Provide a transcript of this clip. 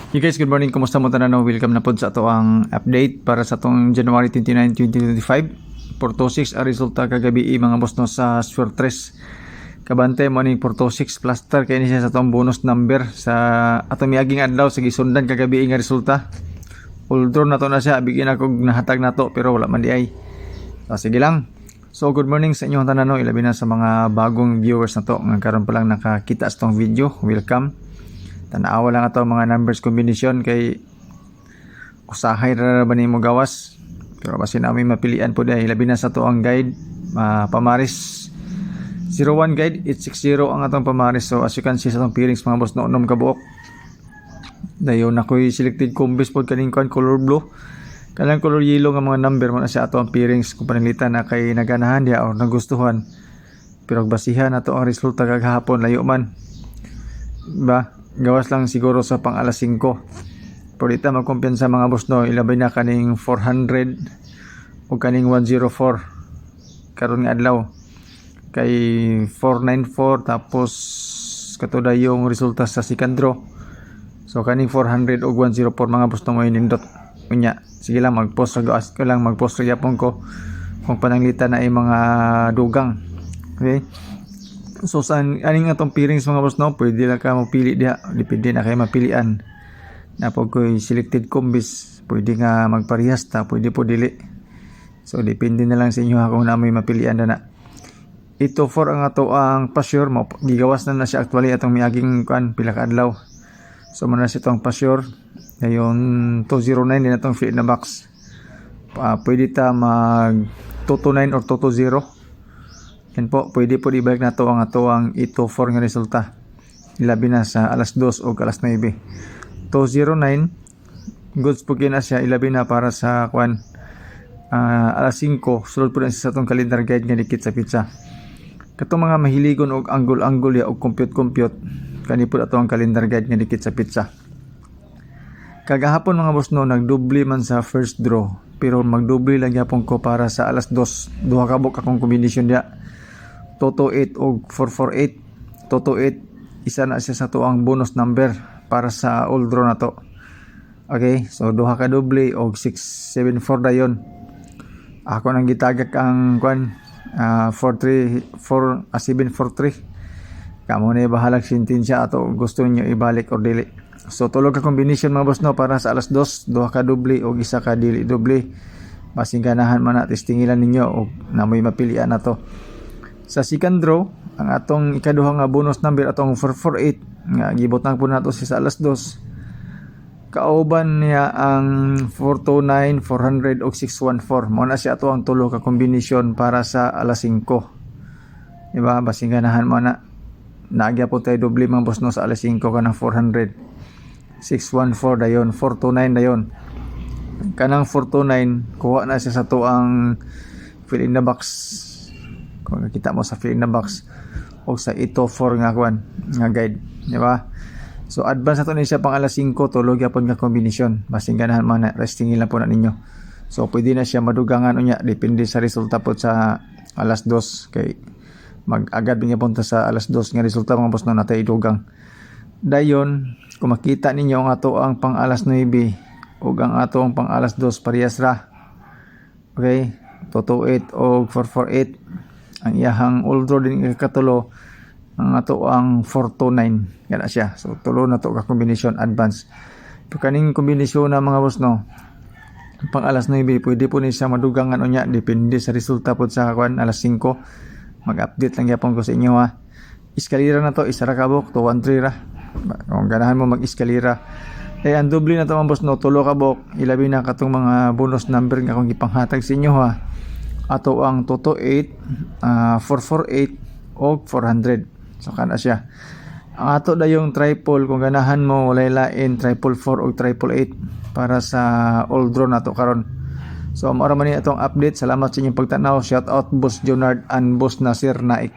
Hey guys, good morning. Kumusta mo tanan? Welcome na pod sa ato ang update para sa atong January 29, 2025. Porto 6 ang resulta kagabi mga boss no sa Swertres. Kabante mo ning Porto 6 plaster kay ni siya sa atong bonus number sa atong miaging adlaw sa gisundan kagabi nga resulta. Although nato na siya bigyan ako nahatag nato pero wala man di ay. So, sige lang. So good morning sa inyong tanan no, ilabi na sa mga bagong viewers na to nga karon pa lang nakakita sa tong video. Welcome. Tanawa lang ato mga numbers combination kay usahay ra ba nimo gawas pero basin namin mapilian po dahil labi na sa to ang guide pamaris 01 guide 860 ang atong pamaris. So as you can see sa atong pairings mga boss no unom ka buok dayon ako'y selected combis pod kaning color blue kanang color yellow nga mga number mo na sa ato ang pairings kung pananglitan na kay naganahan dia o nagustuhan pero basihan ato ang resulta kagahapon layo man ba gawas lang siguro sa pang alas 5 pero ita magkumpiyansa mga boss no ilabay na kaning 400 o kaning 104 karon nga adlaw kay 494 tapos katuda yung resulta sa second draw so kaning 400 o 104 mga boss no mo inindot unya sige lang mag-post ra gawas ko lang mag-post ra yapon ko kung pananglitan na ay mga dugang. Okay, so sa aning atong pairings mga boss no pwede lang ka mapili diha depende na kay mapilian na pag ko'y selected combis pwede nga magparehas ta pwede po dili so depende na lang sa inyo kung na may mapilian na ito for ang ato ang pasure mo gigawas na siya actually atong miaging kuan pila ka adlaw so man na siya tong pasure ngayon 209 din atong fit na box pwede ta mag 229 or 220 yan po, pwede po ibalik na to ang ato ang 824 nga resulta. Ilabi na sa alas 2 o alas 9. 209, goods po kina siya, ilabi na para sa kwan alas 5, sulod po na sa itong calendar guide nga dikit sa pizza. Katong mga mahiligon og angle-angle ya og compute-compute, kani po ato ang calendar guide nga dikit sa pizza. Kagahapon mga boss no, nagdubli man sa first draw, pero magdubli lang yapon ko para sa alas 2. Duha ka buk akong kombinasyon dia. Toto 8 o 448 Toto 8 isa na siya sa to ang bonus number para sa all draw na to. Okay, so duha ka doble og 674 dayon ako nang gitagak ang kwan 743 kamo na bahalag sentensya ato gusto niyo ibalik or dili. So tulog ka combination mga boss no para sa alas 2 duha ka doble og isa ka dili doble basing ganahan man na testingilan ninyo og na may mapilian na to. Sa second draw, ang atong ikaduha nga bonus number atong 448 nga gibutang po nato sa alas 2. Kauban niya ang 429, 400 ug 614. Mao na siya ato ang tulo ka kombinasyon para sa alas 5. Diba? Basing ganahan mo na naagya po tayo doble mga boss no sa alas 5 kanang 400. 614 dayon, 429 dayon. Kanang 429 kuha na siya sa to ang fill in the box. Kung nakita mo sa fill in the box o sa 824 nga kwan nga guide, di ba? So advance na to ni siya pang alas 5 tulog yapon nga kombinasyon basing ganahan man na resting lang po na ninyo. So pwede na siya madugangan unya depende sa resulta po sa alas 2 kay mag-agad niya punta sa alas 2 nga resulta mga boss no natay idugang. Dayon kung makita ninyo ang ato ang pang alas 9 ug ang ato ang pang alas 2 parehas ra. Okay, Toto 8 o 448 ang iyahang all draw din ikatulo ang ato ang 429 gana siya. So tulo na to ka kombinasyon advance. Pero kaning kombinasyon na mga boss no pang alas 9 pwede po ni siya madugangan unya depende sa resulta pod sa kwan alas 5. Mag-update lang yapon ko sa inyo ha. Eskalira na to isa ra ka bok to 13 ra. Kung ganahan mo mag-eskalira ang doble na to mga boss no tulo ka bok ilabi na katong mga bonus number nga kung ipanghatag sa inyo ha. Ato ang Toto 8, 448 o 400. So kana siya. Ang ato da yung triple kung ganahan mo walay lain 444 o 888 para sa all draw nato karon. So mao ra man ni atong update. Salamat sa inyong pagtanaw. Shout out Boss Jonard and Boss Nasir Naik.